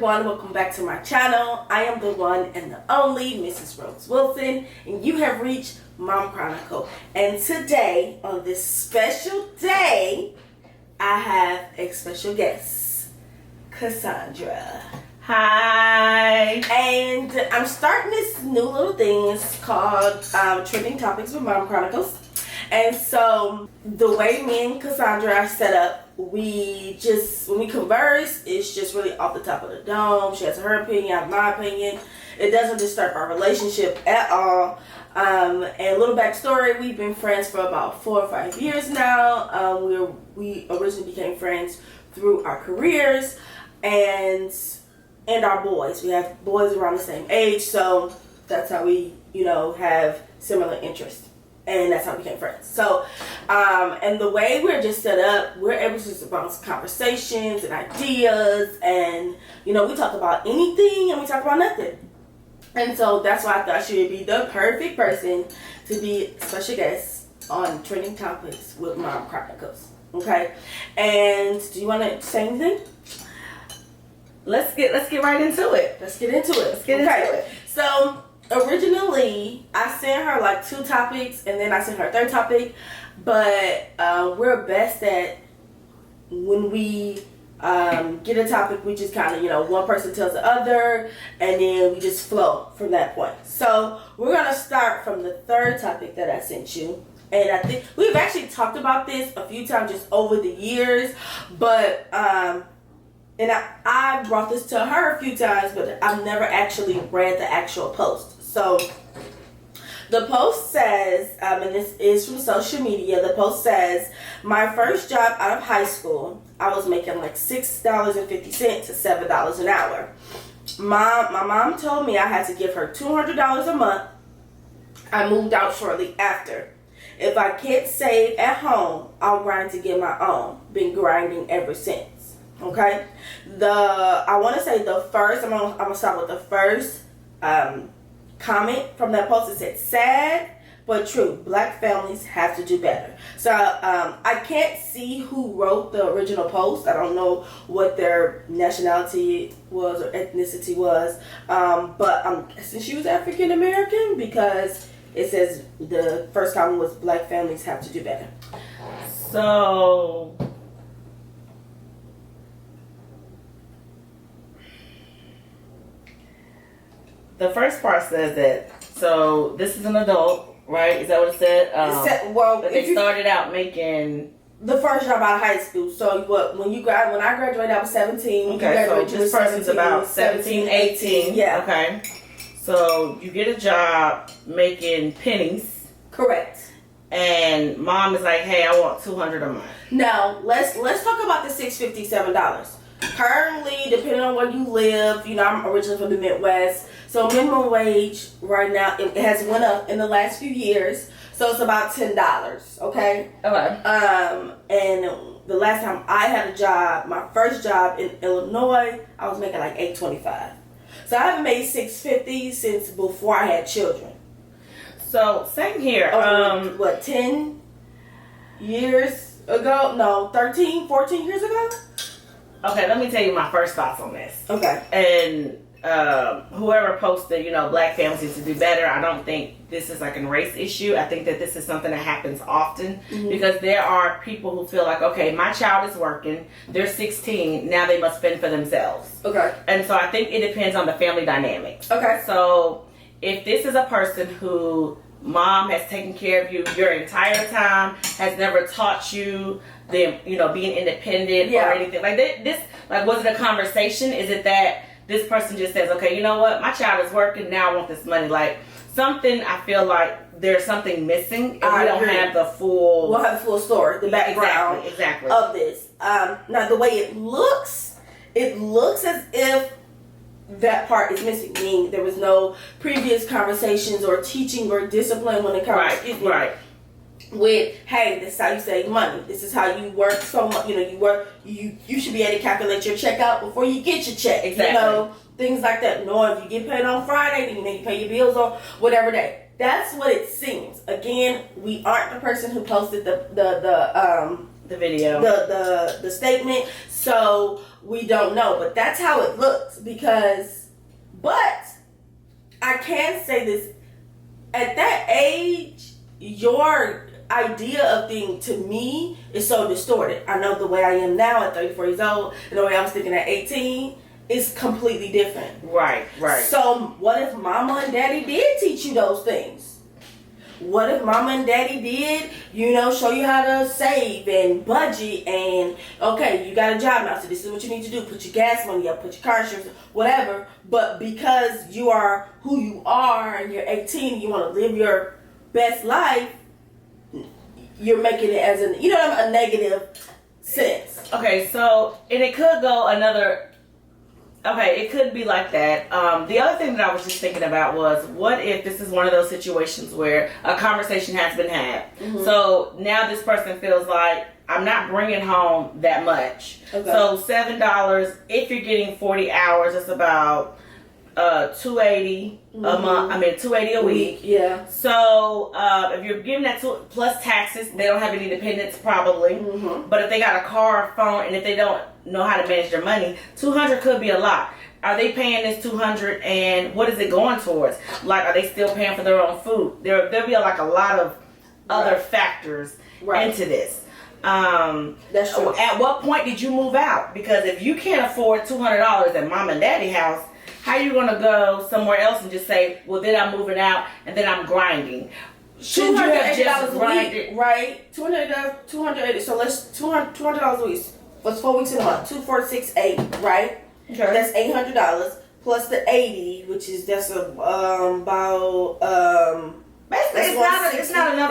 everyone, welcome back to my channel. I am the one and the only Mrs. Rose Wilson, and you have reached Mom Chronicle. And today, on this special day, I have a special guest, Cassandra. Hi. And I'm starting this new little thing. It's called Trending Topics with Mom Chronicles. And so the way me and Cassandra are set up, we just, when we converse, it's just really off the top of the dome. She has her opinion, I have my opinion. It doesn't disturb our relationship at all. And a little backstory, we've been friends for about 4 or 5 years now. We originally became friends through our careers and our boys. We have boys around the same age, so that's how we, have similar interests. And that's how we became friends. So, and the way we're just set up, we're able to just bounce conversations and ideas, and we talk about anything and we talk about nothing. And so that's why I thought she would be the perfect person to be a special guest on Trending Topics with Mom Chronicles. Okay? And do you want to say anything? Let's get right into it. Let's get into it. So originally, I sent her like 2 topics, and then I sent her a 3rd topic. But we're best at when we get a topic, we just kind of, one person tells the other, and then we just flow from that point. So we're going to start from the 3rd topic that I sent you. And I think we've actually talked about this a few times just over the years. But, and I brought this to her a few times, but I've never actually read the actual post. So the post says, and this is from social media, the post says, my first job out of high school, I was making like $6.50 to $7 an hour. My mom told me I had to give her $200 a month. I moved out shortly after. If I can't save at home, I'll grind to get my own. Been grinding ever since. Okay? I want to say the first, I'm gonna start with the first comment from that post. It said, sad but true, black families have to do better. So I can't see who wrote the original post. I don't know what their nationality was or ethnicity was, but I'm guessing she was African American because it says the first comment was black families have to do better. So the first part says that, so this is an adult, right? Is that what it said? They started out making the first job out of high school. So when I graduated, I was 17. Okay, so this person's about 17, 18. Yeah. Okay. So you get a job making pennies. Correct. And mom is like, hey, I want $200 a month. Now, let's talk about the $6.50, $7. Currently, depending on where you live, I'm originally from the Midwest, so minimum wage right now, it has went up in the last few years, so it's about $10, okay? Okay. And the last time I had a job, my first job in Illinois, I was making like $8.25. So I haven't made $6.50 since before I had children. So, same here. 10 years ago? No, 13, 14 years ago? Okay, let me tell you my first thoughts on this. Okay. And whoever posted, black families need to do better, I don't think this is like a race issue. I think that this is something that happens often because there are people who feel like, okay, my child is working, they're 16, now they must fend for themselves. Okay. And so I think it depends on the family dynamics. Okay. So if this is a person who mom has taken care of you your entire time, has never taught you them, being independent or anything like that. This, like, was it a conversation? Is it that this person just says, okay, you know what, my child is working, now I want this money? Like, something, I feel like there's something missing, and we don't have the full... We'll have the full story, the background exactly. of this. Now, the way it looks as if that part is missing, meaning there was no previous conversations or teaching or discipline when it comes with, hey, this is how you save money, this is how you work so much, you should be able to calculate your check out before you get your check. Exactly. Things like that. If you get paid on Friday, then you pay your bills on whatever day. That's what it seems. Again, we aren't the person who posted the the video, the statement. So we don't know, but that's how it looks. But I can say this: at that age, your idea of things to me is so distorted. I know the way I am now at 34 years old, and the way I was thinking at 18 is completely different. Right. So what if mama and daddy did teach you those things? What if mama and daddy did, show you how to save and budget and, okay, you got a job now, so this is what you need to do. Put your gas money up, put your car insurance, whatever. But because you are who you are and you're 18 and you want to live your best life, you're making it as a negative sense. Okay, so, and it could go another... Okay, it could be like that. The other thing that I was just thinking about was, what if this is one of those situations where a conversation has been had? Mm-hmm. So now this person feels like, I'm not bringing home that much. Okay. So $7, if you're getting 40 hours, it's about $280 a month. I mean, $280 a week. Yeah. So if you're giving that plus taxes, they don't have any dependents probably. Mm-hmm. But if they got a car, phone, and if they don't know how to manage their money, $200 could be a lot. Are they paying this $200, and what is it going towards? Like, are they still paying for their own food? There'll be a lot of other factors into this. That's true. At what point did you move out? Because if you can't afford $200 at mom and daddy house, how are you going to go somewhere else and just say, well, then I'm moving out and then I'm grinding? Shouldn't you have just grinded? Right? $280. So let's $200 a week. What's 4 weeks in a month? 2, 4, 6, 8. Right? Okay. That's $800 plus the 80, which is about basically it's not enough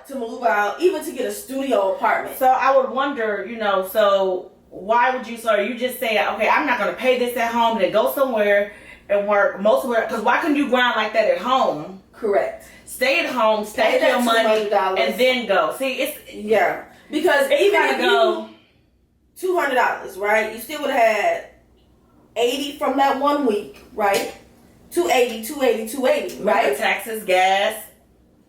to move out, even to get a studio apartment. So I would wonder, so why would you? So are you just saying, okay, I'm not going to pay this at home, then go somewhere and work because why couldn't you grind like that at home? Correct. Stay at home, stack your money, and then go. See, because even if you $200, right? You still would have had 80 from that 1 week, right? 280, right? With taxes, gas,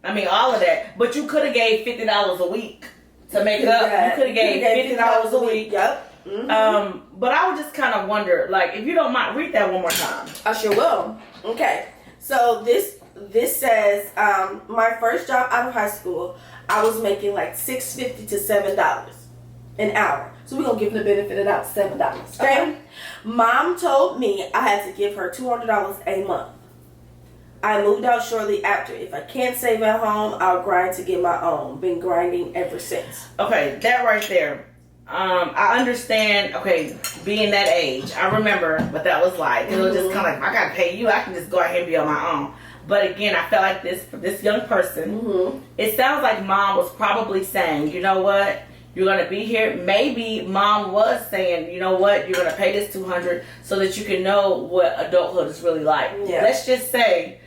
all of that. But you could have gave $50 a week to make it up. You could have gave $50 a week. Yep. Mm-hmm. But I would just kind of wonder, like, if you don't mind, read that one more time. I sure will. Okay. So this says, my first job out of high school, I was making like $6.50 to $7 an hour. So we're going to give the benefit of that $7. Okay? Mom told me I had to give her $200 a month. I moved out shortly after. If I can't save at home, I'll grind to get my own. Been grinding ever since. Okay, that right there. I understand, being that age. I remember what that was like. It was just kind of like, I got to pay you. I can just go ahead and be on my own. But again, I felt like this young person, it sounds like mom was probably saying, you know what? You're going to be here. Maybe mom was saying, you know what? You're going to pay this $200 so that you can know what adulthood is really like. Yeah. Let's just say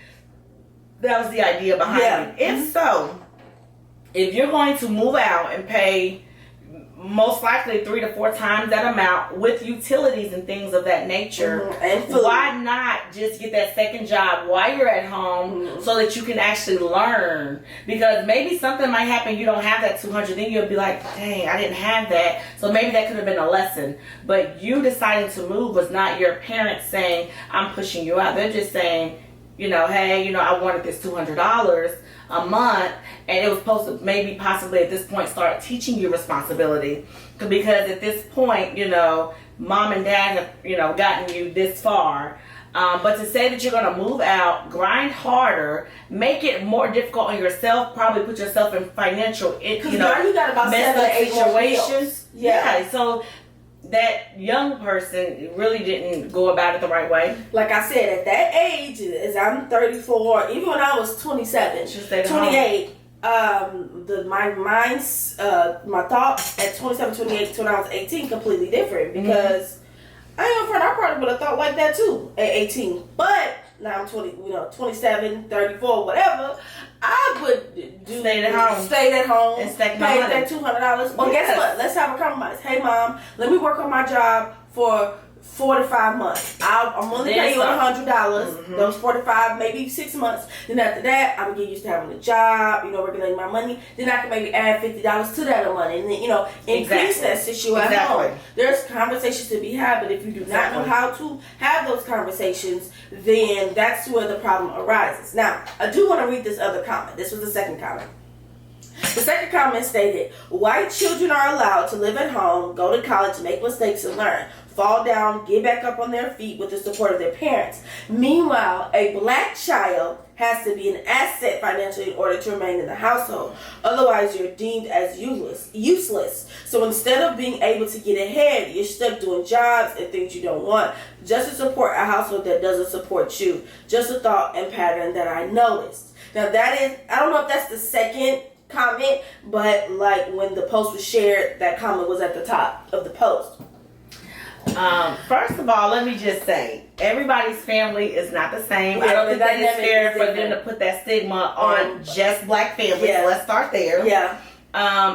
that was the idea behind it. If so, if you're going to move out and pay most likely 3 to 4 times that amount with utilities and things of that nature, and why not just get that second job while you're at home so that you can actually learn? Because maybe something might happen, you don't have that $200, then you'll be like, dang, I didn't have that. So maybe that could have been a lesson. But you deciding to move was not your parents saying, I'm pushing you out. They're just saying, hey, I wanted this $200 a month, and it was supposed to maybe possibly at this point start teaching you responsibility, because at this point mom and dad have gotten you this far, but to say that you're going to move out, grind harder, make it more difficult on yourself, probably put yourself in financial now you got about 7 to 8 situations. So that young person really didn't go about it the right way. Like I said, at that age, as I'm 34, even when I was 27, 28, my thoughts at 27, 28 to when I was 18 completely different, because I ain't front, I probably would have thought like that too at 18. But now I'm 27, 34, whatever. I would stay at home, and stack pay my money. that $200. Well, guess what? Let's have a compromise. Hey, mom, let me work on my job for 4 to 5 months. I'm only paying you $100. Those 4 to 5, maybe 6 months. Then after that, I'm gonna get used to having a job, regulating my money. Then I can maybe add $50 to that money, and then increase that situation at home. There's conversations to be had, but if you do not know how to have those conversations, then that's where the problem arises. Now, I do want to read this other comment. This was the second comment. The second comment stated, white children are allowed to live at home, go to college, make mistakes, and learn. Fall down, get back up on their feet with the support of their parents. Meanwhile, a black child has to be an asset financially in order to remain in the household. Otherwise, you're deemed as useless. So instead of being able to get ahead, you're stuck doing jobs and things you don't want just to support a household that doesn't support you. Just a thought and pattern that I noticed. Now that is, I don't know if that's the second comment, but like when the post was shared, that comment was at the top of the post. First of all, let me just say, everybody's family is not the same. I don't think that is fair for them to put that stigma on just black families. Yeah. Let's start there. Yeah.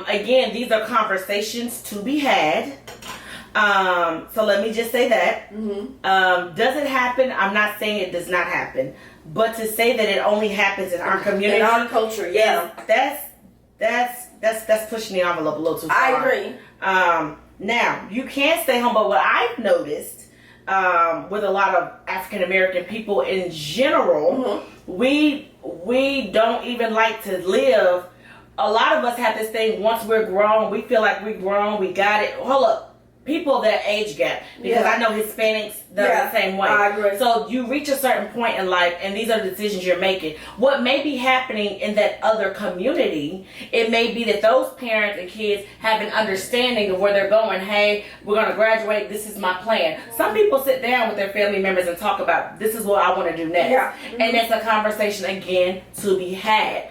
Again, these are conversations to be had. So let me just say that. Does it happen? I'm not saying it does not happen, but to say that it only happens in our community, in our culture, that's pushing the envelope a little too far. I agree. Now, you can stay home, but what I've noticed with a lot of African American people in general, we don't even like to live. A lot of us have this thing, once we're grown, we feel like we're grown, we got it. Hold up. People that age gap, because I know Hispanics, they're the same way. I agree. So you reach a certain point in life, and these are the decisions you're making. What may be happening in that other community, it may be that those parents and kids have an understanding of where they're going. Hey, we're going to graduate. This is my plan. Some people sit down with their family members and talk about, this is what I want to do next. Yeah. And it's a conversation, again, to be had.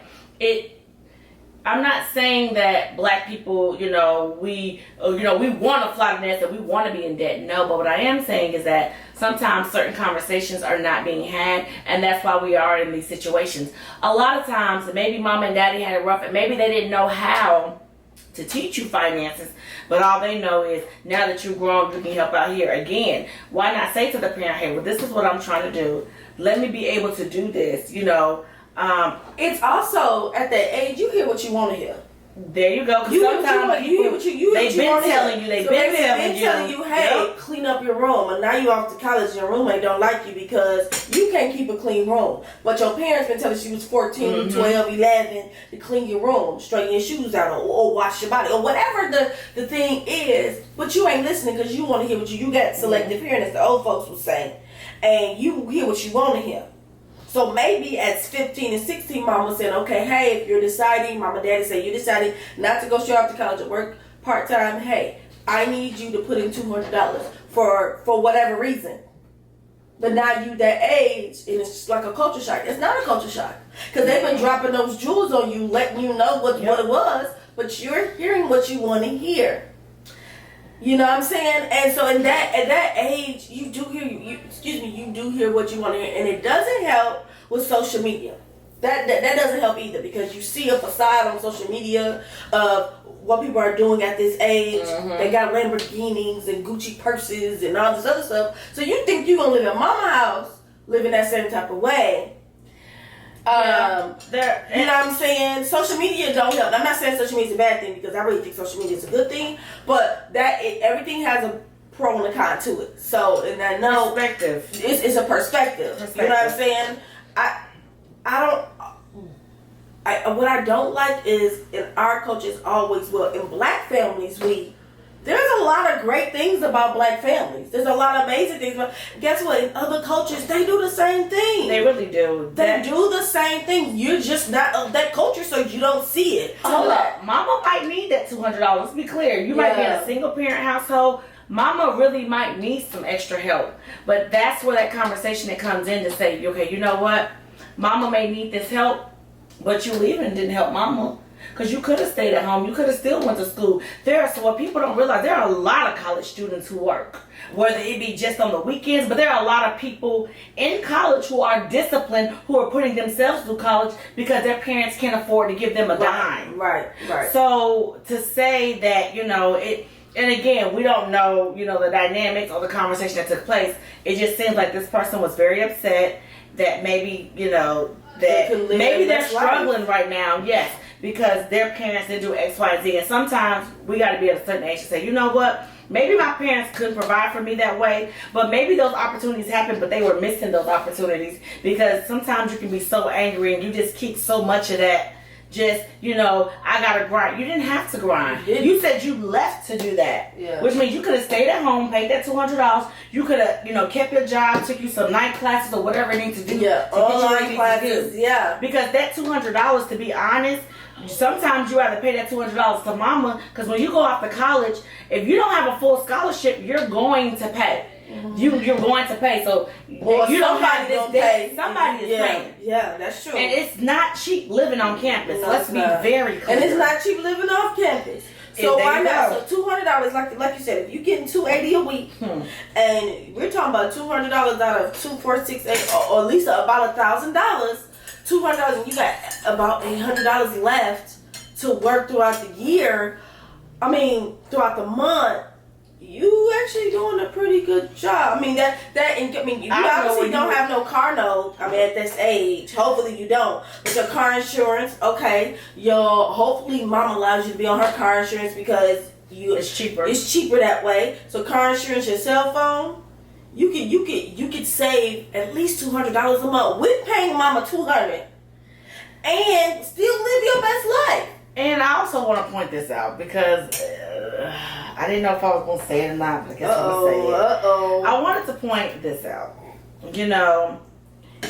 I'm not saying that black people, we want to fly the nest and we want to be in debt. No, but what I am saying is that sometimes certain conversations are not being had, and that's why we are in these situations. A lot of times, maybe mom and daddy had it rough, and maybe they didn't know how to teach you finances, but all they know is now that you're grown, you can help out here. Again, why not say to the parent, hey, well, this is what I'm trying to do. Let me be able to do this, It's also at that age you hear what you want to hear. There you go. Sometimes they've been telling you, hey, clean up your room, and now you off to college and your roommate don't like you because you can't keep a clean room. But your parents been telling you was 14, 12, 11 to clean your room, straighten your shoes out, or wash your body, or whatever the thing is. But you ain't listening because you want to hear what you got selective hearing, as the old folks would say, and you hear what you want to hear. So maybe at 15 and 16, mama said, okay, hey, if you're deciding, mama, daddy say you're deciding not to go straight off to college or work part-time, hey, I need you to put in $200 for whatever reason. But now you that age, and it's just like a culture shock. It's not a culture shock. Because they've been dropping those jewels on you, letting you know what it was, but you're hearing what you want to hear. You know what I'm saying? And so at that age, you do hear you do hear what you want to hear, and it doesn't help with social media. That doesn't help either, because you see a facade on social media of what people are doing at this age. They got Lamborghinis and Gucci purses and all this other stuff. So you think you're gonna live in mama house, living that same type of way. You know what I'm saying? Social media don't help. I'm not saying social media is a bad thing, because I really think social media is a good thing, but everything has a pro and a con to it. So, and I know perspective. It's a perspective. You know what I'm saying? What I don't like is, in our culture, it's always, well, in black families, there's a lot of great things about black families. There's a lot of amazing things. But guess what? In other cultures, they do the same thing. They really do. They do the same thing. You're just not of that culture, so you don't see it. Hold up. Mama might need that $200. Let's be clear. You might be in a single parent household. Mama really might need some extra help. But that's where that conversation that comes in to say, okay, you know what? Mama may need this help, but you leaving didn't help mama. Because you could have stayed at home. You could have still went to school. So what people don't realize, there are a lot of college students who work. Whether it be just on the weekends, but there are a lot of people in college who are disciplined, who are putting themselves through college because their parents can't afford to give them a dime. Right. So to say that, And again, we don't know, the dynamics or the conversation that took place. It just seems like this person was very upset that maybe, that maybe they're struggling right now. Yes, because their parents didn't do X, Y, Z. And sometimes we got to be at a certain age to say, you know what? Maybe my parents couldn't provide for me that way, but maybe those opportunities happened, but they were missing those opportunities, because sometimes you can be so angry and you just keep so much of that. Just, I gotta grind. You didn't have to grind. You said you left to do that. Yeah. Which means you could have stayed at home, paid that $200. You could have, kept your job, took you some night classes or whatever it needs to do. Yeah, online classes. Yeah. Because that $200, to be honest, sometimes you have to pay that $200 to mama, because when you go off to college, if you don't have a full scholarship, you're going to pay. Mm-hmm. You're going to pay, so you don't have this day. Somebody is paying. Yeah, that's true. And it's not cheap living on campus. No, let's be very clear. And it's not cheap living off campus. So why not? So $200, like you said, if you're getting $280 a week, and we're talking about $200 out of 2, 4, 6, 8, or at least about $1,000, $200, and you got about $800 left to work throughout the year. I mean, throughout the month. You actually doing a pretty good job. I mean, you obviously don't have no car note. I mean, at this age, hopefully you don't. But your car insurance, okay. Hopefully mom allows you to be on her car insurance because it's cheaper. It's cheaper that way. So car insurance, your cell phone, you could save at least $200 a month with paying mama $200, and still live your best life. And I also want to point this out because I didn't know if I was going to say it or not, but I guess I'm going to say it. I wanted to point this out.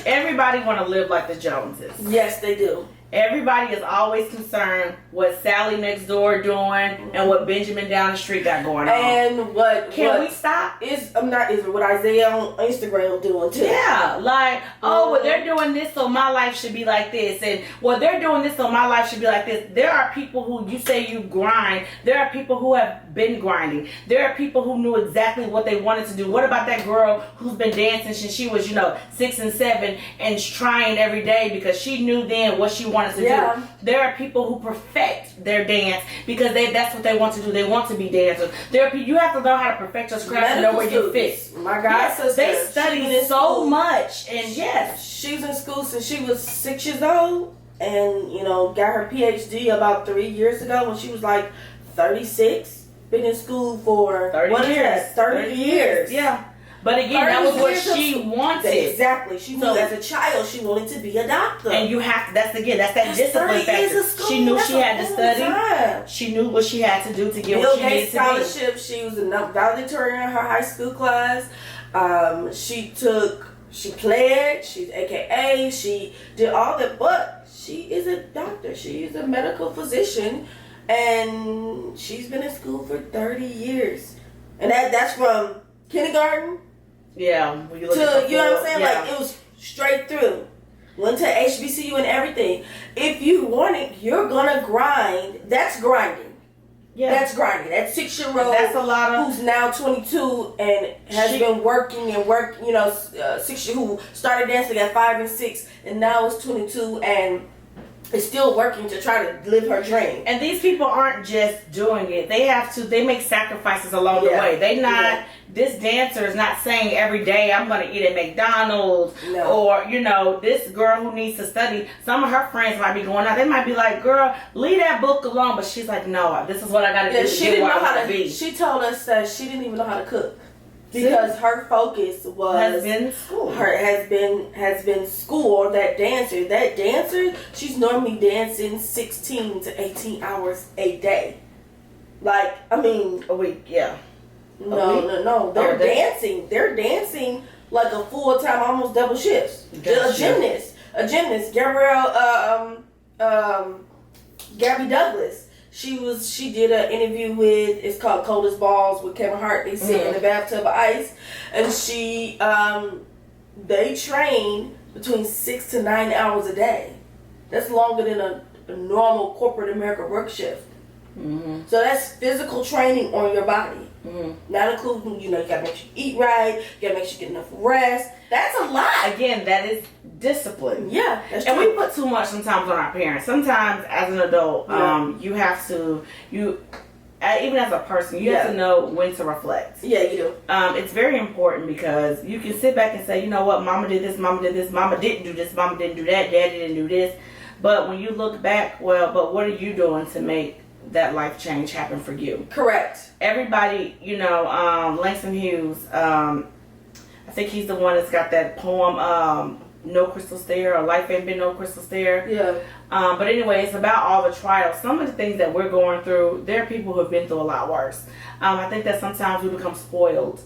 Everybody want to live like the Joneses. Yes, they do. Everybody is always concerned what Sally next door doing and what Benjamin down the street got going on. And what we stop? What Isaiah on Instagram doing too. Yeah, like, well, they're doing this, so my life should be like this, and well, they're doing this, so my life should be like this. There are people who, you say you grind. There are people who have been grinding. There are people who knew exactly what they wanted to do. What about that girl who's been dancing since she was, 6 and 7 and trying every day because she knew then what she wanted to do. There are people who perfect their dance because that's what they want to do. They want to be dancers. You have to learn how to perfect your craft to know where you fit. My God, sister, they study so much, and yes, she was in school since she was 6 years old, and got her PhD about 3 years ago when she was like 36. Been in school for 30 years. 30 years. Yeah. But again, that was what she wanted. Exactly. She knew as a child she wanted to be a doctor. And you have to, that's that discipline factor. She knew she had to study. She knew what she had to do to get what she needed to be. Scholarship. She was a valedictorian in her high school class. She pledged, she's AKA, she did all that, but she is a doctor. She is a medical physician, and she's been in school for 30 years. And that's from kindergarten. Yeah, when you look at you know what I'm saying? Yeah. Like, it was straight through. Went to HBCU and everything. If you want it, you're gonna grind. That's grinding. Yeah. That's grinding. That 6-year-old that's a lot of, who's now 22 and has been working, who started dancing at 5 and 6 and now is 22 and is still working to try to live her dream. And these people aren't just doing it. They make sacrifices along the way. This dancer is not saying every day I'm going to eat at McDonald's or, this girl who needs to study. Some of her friends might be going out. They might be like, girl, leave that book alone. But she's like, no, this is what I got to do to get where I want to be. She told us that she didn't even know how to cook. Because her focus has been school. That dancer, she's normally dancing 16 to 18 hours a day. Like, I mean, a week, yeah. No. They're dancing. They're dancing like a full time, almost double shifts. Gotcha. A gymnast, Gabby Douglas. She did an interview with, it's called Cold as Balls with Kevin Hart. They sit in a bathtub of ice, and they train between 6 to 9 hours a day. That's longer than a normal corporate America work shift. Mm-hmm. So that's physical training on your body. Mm-hmm. Not including, you gotta make sure you eat right, you gotta make sure you get enough rest. That's a lot. Again, that is discipline. Yeah, that's and true. We put too much sometimes on our parents. Sometimes as an adult, you have to, even as a person, you have to know when to reflect. Yeah, you do. It's very important because you can sit back and say, you know what, mama did this, mama did this, mama didn't do this, mama didn't do that, daddy didn't do this. But when you look back, well, but what are you doing to make that life change happen for you? Correct. Everybody, you know, Langston Hughes, I think he's the one that's got that poem, No Crystals There, or Life Ain't Been No Crystals There. Yeah. But anyway, it's about all the trials. Some of the things that we're going through, there are people who have been through a lot worse. I think that sometimes we become spoiled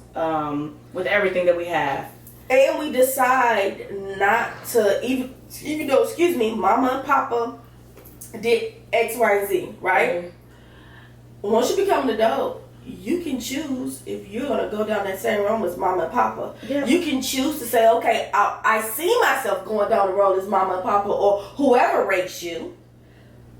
with everything that we have. And we decide not to, even though, excuse me, mama and papa did X, Y, and Z, right? Mm-hmm. Once you become an adult, you can choose if you're going to go down that same road as mama and papa. Yeah. You can choose to say, okay, I see myself going down the road as mama and papa or whoever raised you.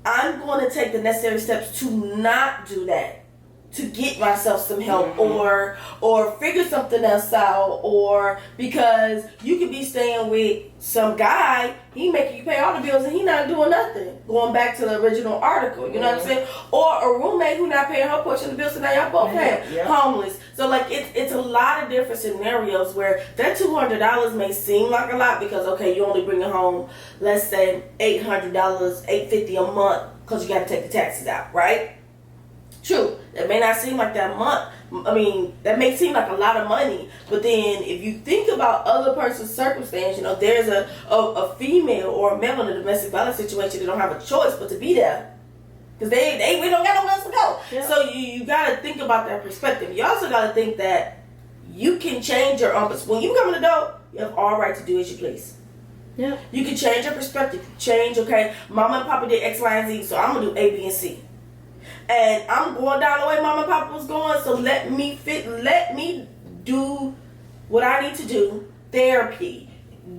I'm going to take the necessary steps to not do that, to get myself some help, mm-hmm. or figure something else out, or because you could be staying with some guy, he making you pay all the bills and he not doing nothing. Going back to the original article, you know what I'm saying? Or a roommate who not paying her portion of the bills, so now y'all both paying homeless. So like it's a lot of different scenarios where that $200 may seem like a lot because okay, you only bringing home, let's say $800, $850 a month because you got to take the taxes out, right? True. That may not seem like that much. I mean, that may seem like a lot of money. But then if you think about other person's circumstance, you know, there's a female or a male in a domestic violence situation that don't have a choice but to be there. Because we don't got nowhere else to go. Yeah. So you got to think about that perspective. You also got to think that you can change your own perspective. When you become an adult, you have all right to do as you please. Yeah. You can change your perspective. Change, okay, mama and papa did X, Y, and Z, so I'm going to do A, B, and C. And I'm going down the way mama and papa was going, so let me do what I need to do. Therapy,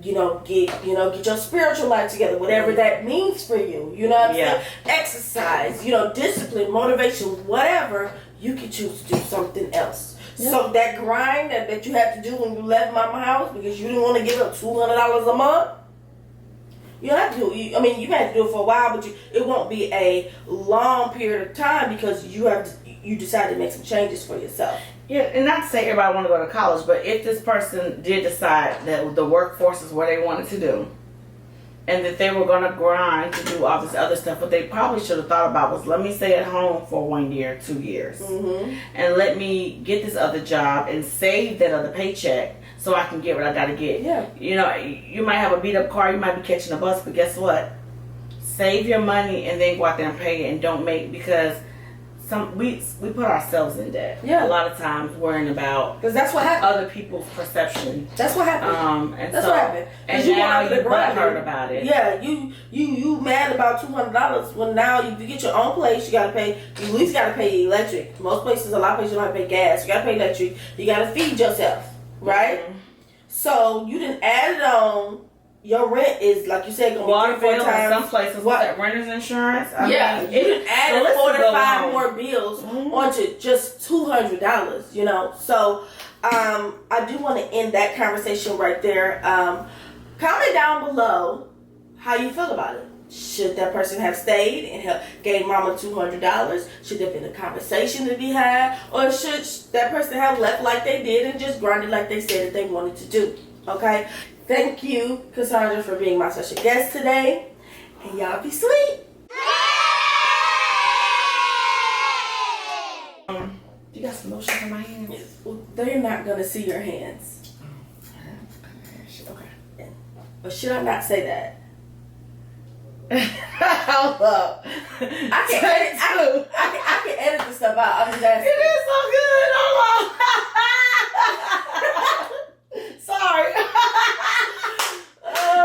get your spiritual life together, whatever that means for you. You know what I'm saying? Exercise, discipline, motivation, whatever. You can choose to do something else. Yeah. So that grind that you had to do when you left mama's house because you didn't want to give up $200 a month. You have to do. You've had to do it for a while, but it won't be a long period of time because you decide to make some changes for yourself. Yeah, and not to say everybody want to go to college, but if this person did decide that the workforce is what they wanted to do, and that they were going to grind to do all this other stuff, what they probably should have thought about was, let me stay at home for 1 year, 2 years, mm-hmm. and let me get this other job and save that other paycheck. So I can get what I gotta get. Yeah. You might have a beat up car, you might be catching a bus, but guess what? Save your money and then go out there and pay it, and don't make, because we put ourselves in debt. Yeah. A lot of times worrying about because that's what happened. Other people's perception. That's what happened. And that's what happened. And you now you butthurt about it. Yeah. You mad about $200 when now you get your own place, you gotta pay. You at least gotta pay electric. Most places, a lot of places, you don't have to pay gas. You gotta pay electric. You gotta feed yourself. Right? Mm-hmm. So you didn't add it on. Your rent is, like you said, going to be 3 or 4 times. Some places, that renter's insurance. You didn't add 4 to 5 more bills onto just $200. So I do want to end that conversation right there. Comment down below how you feel about it. Should that person have stayed and gave mama $200? Should there have been a conversation to be had? Or should that person have left like they did and just grinded like they said that they wanted to do? Okay? Thank you, Cassandra, for being my special guest today. And y'all be sweet. You got some lotion on my hands? Well, they're not going to see your hands. Okay. But should I not say that? Hold up. I can edit the stuff out. I'm just asking. It is so good. Hold on. Sorry.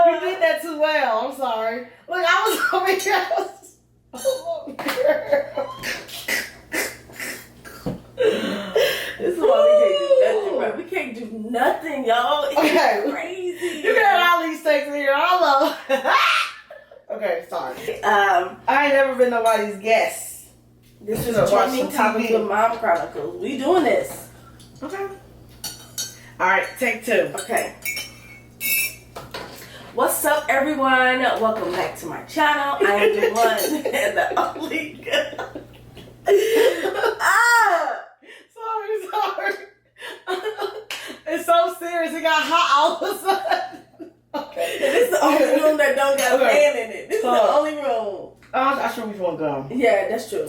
You did that too well. I'm sorry. Look, I was over here. This is why we can't do nothing, y'all. It's crazy. You got all these things in here. Hold on. Okay, sorry. I ain't never been nobody's guest. This is a trending topic with Mom Chronicles. We doing this. Okay. All right, take 2. Okay. What's up, everyone? Welcome back to my channel. I am the one and the only girl. Sorry. It's so serious. It got hot all of a sudden. Okay. This is the only room that don't got a fan in it. This is the only room. I should which one go. Yeah, that's true.